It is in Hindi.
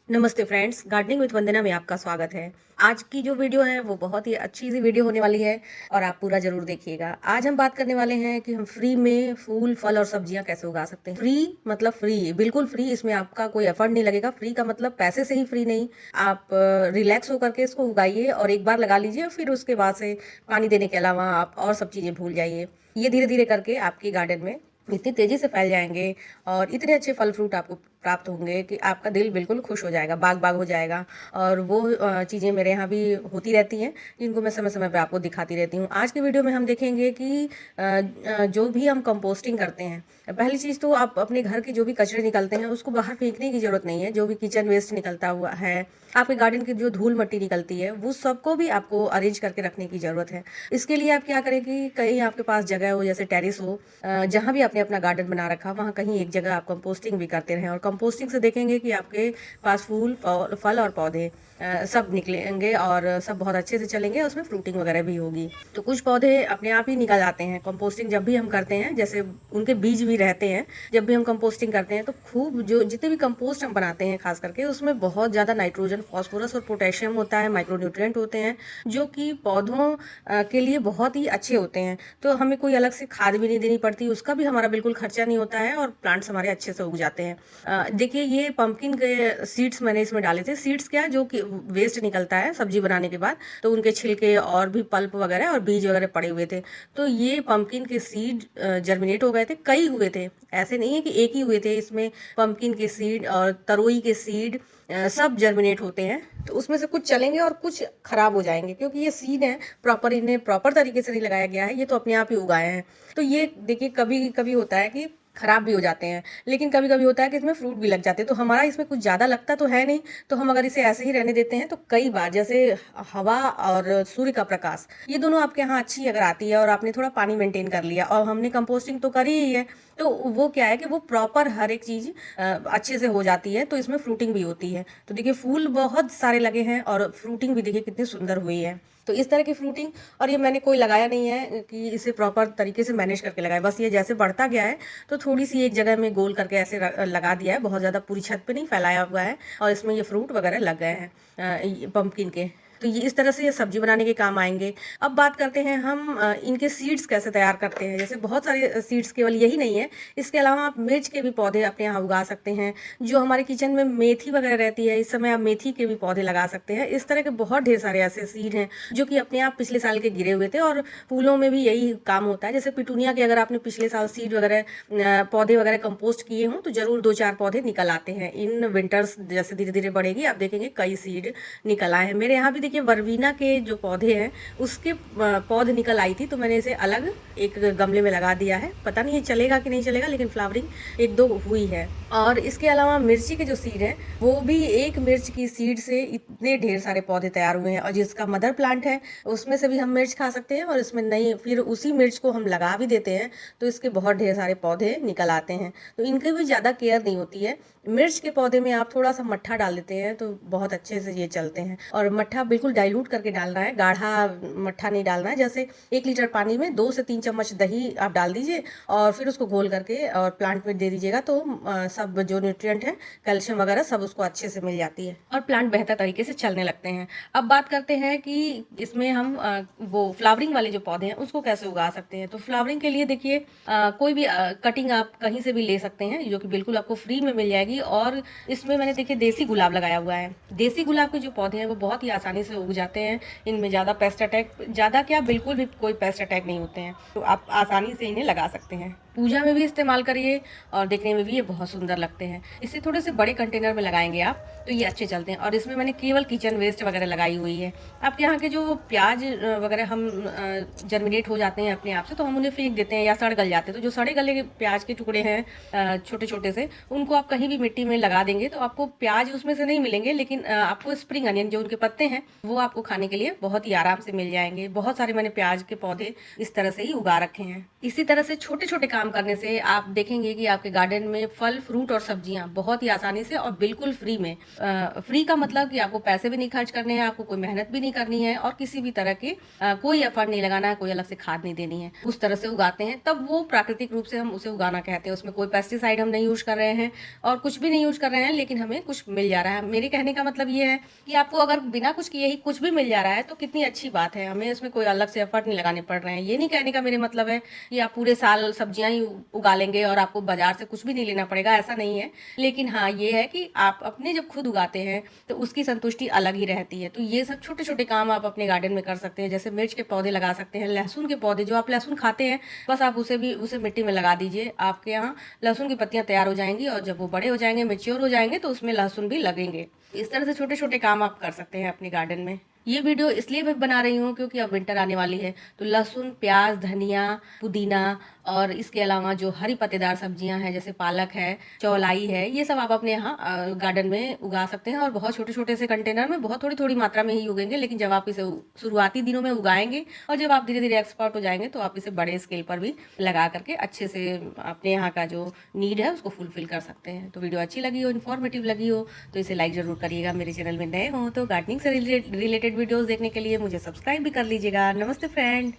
नमस्ते फ्रेंड्स, गार्डनिंग विद वंदना में आपका स्वागत है। आज की जो वीडियो है वो बहुत ही अच्छी सी वीडियो होने वाली है और आप पूरा जरूर देखिएगा। आज हम बात करने वाले हैं कि हम फ्री में फूल, फल और सब्जियां कैसे उगा सकते हैं। फ्री मतलब फ्री, बिल्कुल फ्री। इसमें आपका कोई एफर्ट नहीं लगेगा। फ्री का मतलब पैसे से ही फ्री नहीं। आप रिलैक्स होकर के इसको उगाइए और एक बार लगा लीजिए, फिर उसके बाद से पानी देने के अलावा आप और सब चीजें भूल जाइए। ये धीरे धीरे करके आपके गार्डन में इतनी तेजी से फैल जाएंगे और इतने अच्छे फल फ्रूट आपको प्राप्त होंगे कि आपका दिल बिल्कुल खुश हो जाएगा, बाग बाग हो जाएगा। और वो चीज़ें मेरे यहाँ भी होती रहती हैं, जिनको मैं समय समय पे आपको दिखाती रहती हूँ। आज की वीडियो में हम देखेंगे कि जो भी हम कंपोस्टिंग करते हैं, पहली चीज़ तो आप अपने घर के जो भी कचरे निकलते हैं उसको बाहर फेंकने की जरूरत नहीं है। जो भी किचन वेस्ट निकलता हुआ है, आपके गार्डन की जो धूल मट्टी निकलती है, वो सबको भी आपको अरेंज करके रखने की जरूरत है। इसके लिए आप क्या करें कि कहीं आपके पास जगह हो, जैसे टेरिस हो, जहाँ भी आपने अपना गार्डन बना रखा, वहाँ कहीं एक जगह आप कंपोस्टिंग भी करते रहें। और कंपोस्टिंग से देखेंगे कि आपके पास फूल, फल और पौधे सब निकलेंगे और सब बहुत अच्छे से चलेंगे। उसमें फ्रूटिंग वगैरह भी होगी। तो कुछ पौधे अपने आप ही निकल आते हैं कंपोस्टिंग जब भी हम करते हैं। जैसे उनके बीज भी रहते हैं। जब भी हम कंपोस्टिंग करते हैं तो खूब, जो जितने भी कंपोस्ट हम बनाते हैं खास करके, उसमें बहुत ज़्यादा नाइट्रोजन, फॉस्फोरस और पोटेशियम होता है, माइक्रोन्यूट्रिएंट होते हैं, जो कि पौधों के लिए बहुत ही अच्छे होते हैं। तो हमें कोई अलग से खाद भी नहीं देनी पड़ती, उसका भी हमारा बिल्कुल खर्चा नहीं होता है और प्लांट्स हमारे अच्छे से उग जाते हैं। देखिए, ये पंपकिन के सीड्स मैंने इसमें डाले थे। सीड्स क्या, जो कि वेस्ट निकलता है सब्जी बनाने के बाद, तो उनके छिलके और भी पल्प वगैरह और बीज वगैरह पड़े हुए थे। तो ये पंपकिन के सीड जर्मिनेट हो गए थे, कई हुए थे, ऐसे नहीं है कि एक ही हुए थे। इसमें पंपकिन के सीड और तरोई के सीड सब जर्मिनेट होते हैं। तो उसमें से कुछ चलेंगे और कुछ खराब हो जाएंगे, क्योंकि ये सीड है, इन्हें प्रॉपर तरीके से नहीं लगाया गया है। ये तो अपने आप ही उगाए हैं। तो ये देखिए, कभी कभी होता है कि खराब भी हो जाते हैं, लेकिन कभी कभी होता है कि इसमें फ्रूट भी लग जाते हैं। तो हमारा इसमें कुछ ज्यादा लगता तो है नहीं। तो हम अगर इसे ऐसे ही रहने देते हैं तो कई बार, जैसे हवा और सूर्य का प्रकाश, ये दोनों आपके यहाँ अच्छी अगर आती है और आपने थोड़ा पानी मेंटेन कर लिया और हमने कंपोस्टिंग तो करी ही है, तो वो क्या है कि वो प्रॉपर हर एक चीज अच्छे से हो जाती है। तो इसमें फ्रूटिंग भी होती है। तो देखिए, फूल बहुत सारे लगे हैं और फ्रूटिंग भी देखिए कितनी सुंदर हुई है। तो इस तरह की फ्रूटिंग, और ये मैंने कोई लगाया नहीं है कि इसे प्रॉपर तरीके से मैनेज करके लगाया, बस ये जैसे बढ़ता गया है तो थोड़ी सी एक जगह में गोल करके ऐसे लगा दिया है, बहुत ज़्यादा पूरी छत पे नहीं फैलाया हुआ है। और इसमें ये फ्रूट वगैरह लग गए हैं पंपकिन के। तो ये इस तरह से ये सब्जी बनाने के काम आएंगे। अब बात करते हैं हम इनके सीड्स कैसे तैयार करते हैं। जैसे बहुत सारे सीड्स, केवल यही नहीं है, इसके अलावा आप मिर्च के भी पौधे अपने यहाँ उगा सकते हैं। जो हमारे किचन में मेथी वगैरह रहती है, इस समय आप मेथी के भी पौधे लगा सकते हैं। इस तरह के बहुत ढेर सारे ऐसे सीड हैं जो कि अपने आप पिछले साल के गिरे हुए थे। और फूलों में भी यही काम होता है। जैसे पिटूनिया के अगर आपने पिछले साल सीड वगैरह, पौधे वगैरह कंपोस्ट किए हों, तो जरूर दो चार पौधे निकल आते हैं। इन विंटर्स जैसे धीरे धीरे बढ़ेगी, आप देखेंगे कई सीड निकल आए हैं। मेरे यहाँ भी देखिए, वर्बीना के जो पौधे हैं उसके पौध निकल आई थी, तो मैंने इसे अलग एक गमले में लगा दिया है। पता नहीं ये चलेगा कि नहीं चलेगा, लेकिन फ्लावरिंग एक दो हुई है। और इसके अलावा मिर्ची के जो सीड है, वो भी एक मिर्च की सीड से इतने ढेर सारे पौधे तैयार हुए हैं। और जिसका मदर प्लांट है, उसमें से भी हम मिर्च खा सकते हैं। और इसमें नहीं, फिर उसी मिर्च को हम लगा भी देते हैं तो इसके बहुत ढेर सारे पौधे निकल आते हैं। तो इनकी भी ज़्यादा केयर नहीं होती है। मिर्च के पौधे में आप थोड़ा सा मट्ठा डाल देते हैं तो बहुत अच्छे से ये चलते हैं। और मट्ठा बिल्कुल डाइल्यूट करके डालना है, गाढ़ा मट्ठा नहीं डालना है। जैसे 1 लीटर पानी में 2 से 3 चम्मच दही आप डाल दीजिए और फिर उसको घोल करके और प्लांट में दे दीजिएगा, तो सब जो न्यूट्रिएंट है, कैल्शियम वगैरह, सब उसको अच्छे से मिल जाती है और प्लांट बेहतर तरीके से चलने लगते हैं। अब बात करते हैं कि इसमें हम वो फ्लावरिंग वाले जो पौधे हैं उसको कैसे उगा सकते हैं। तो फ्लावरिंग के लिए देखिए, कोई भी कटिंग आप कहीं से भी ले सकते हैं, जो कि बिल्कुल आपको फ्री में मिल जाएगी। और इसमें मैंने देखिए देसी गुलाब लगाया हुआ है। देसी गुलाब के जो पौधे हैं वो बहुत ही आसानी से उग जाते हैं। इनमें ज़्यादा पेस्ट अटैक, ज़्यादा क्या, बिल्कुल भी कोई पेस्ट अटैक नहीं होते हैं। तो आप आसानी से इन्हें लगा सकते हैं। पूजा में भी इस्तेमाल करिए और देखने में भी ये बहुत सुंदर लगते हैं। इसे थोड़े से बड़े कंटेनर में लगाएंगे आप तो ये अच्छे चलते हैं। और इसमें मैंने केवल किचन वेस्ट वगैरह लगाई हुई है। आपके यहाँ के जो प्याज वगैरह हम जर्मिनेट हो जाते हैं अपने आप से, तो हम उन्हें फेंक देते हैं या सड़ गल जाते हैं। तो जो सड़े गले प्याज के टुकड़े हैं छोटे छोटे से, उनको आप कहीं भी मिट्टी में लगा देंगे तो आपको प्याज उसमें से नहीं मिलेंगे, लेकिन आपको स्प्रिंग अनियन, जो उनके पत्ते हैं, वो आपको खाने के लिए बहुत ही आराम से मिल जाएंगे। बहुत सारे मैंने प्याज के पौधे इस तरह से ही उगा रखे हैं। इसी तरह से छोटे छोटे काम काम करने से आप देखेंगे कि आपके गार्डन में फल, फ्रूट और सब्जियां बहुत ही आसानी से और बिल्कुल फ्री में, फ्री का मतलब कि आपको पैसे भी नहीं खर्च करने हैं, आपको कोई मेहनत भी नहीं करनी है और किसी भी तरह के कोई एफर्ट नहीं लगाना है, कोई अलग से खाद नहीं देनी है। उस तरह से उगाते हैं तब वो प्राकृतिक रूप से हम उसे उगाना कहते हैं। उसमें कोई पेस्टिसाइड हम नहीं यूज कर रहे हैं और कुछ भी नहीं यूज कर रहे हैं, लेकिन हमें कुछ मिल जा रहा है। मेरे कहने का मतलब ये है कि आपको अगर बिना कुछ किए ही कुछ भी मिल जा रहा है तो कितनी अच्छी बात है। हमें इसमें कोई अलग से एफर्ट नहीं लगाने पड़ रहे हैं। ये नहीं कहने का मेरे मतलब है कि आप पूरे साल सब्जियां ही उगा लेंगे और आपको बाजार से कुछ भी नहीं लेना पड़ेगा, ऐसा नहीं है। लेकिन हाँ, ये है कि आप अपने जब खुद उगाते हैं तो उसकी संतुष्टि अलग ही रहती है। तो ये सब छोटे छोटे काम आप अपने गार्डन में कर सकते हैं। जैसे मिर्च के पौधे लगा सकते हैं, लहसुन के पौधे, जो आप लहसुन खाते हैं बस आप उसे मिट्टी में लगा दीजिए। आपके यहाँ लहसुन की पत्तियां तैयार हो जाएंगी और जब वो बड़े हो जाएंगे, मैच्योर हो जाएंगे, तो उसमें लहसुन भी लगेंगे। इस तरह से छोटे छोटे काम आप कर सकते हैं अपने गार्डन में। ये वीडियो इसलिए मैं बना रही हूँ क्योंकि अब विंटर आने वाली है, तो लहसुन, प्याज, धनिया, पुदीना और इसके अलावा जो हरी पत्तेदार सब्जियां हैं जैसे पालक है, चौलाई है, ये सब आप अपने यहाँ गार्डन में उगा सकते हैं। और बहुत छोटे छोटे से कंटेनर में बहुत थोड़ी थोड़ी मात्रा में ही उगेंगे, लेकिन जब आप इसे शुरुआती दिनों में उगाएंगे और जब आप धीरे धीरे एक्सपर्ट हो जाएंगे तो आप इसे बड़े स्केल पर भी लगा करके अच्छे से अपने यहाँ का जो नीड है उसको फुलफिल कर सकते हैं। तो वीडियो अच्छी लगी हो, इन्फॉर्मेटिव लगी हो तो इसे लाइक जरूर करिएगा। मेरे चैनल में नए हो तो गार्डनिंग से रिलेटेड वीडियोस देखने के लिए मुझे सब्सक्राइब भी कर लीजिएगा। नमस्ते फ्रेंड।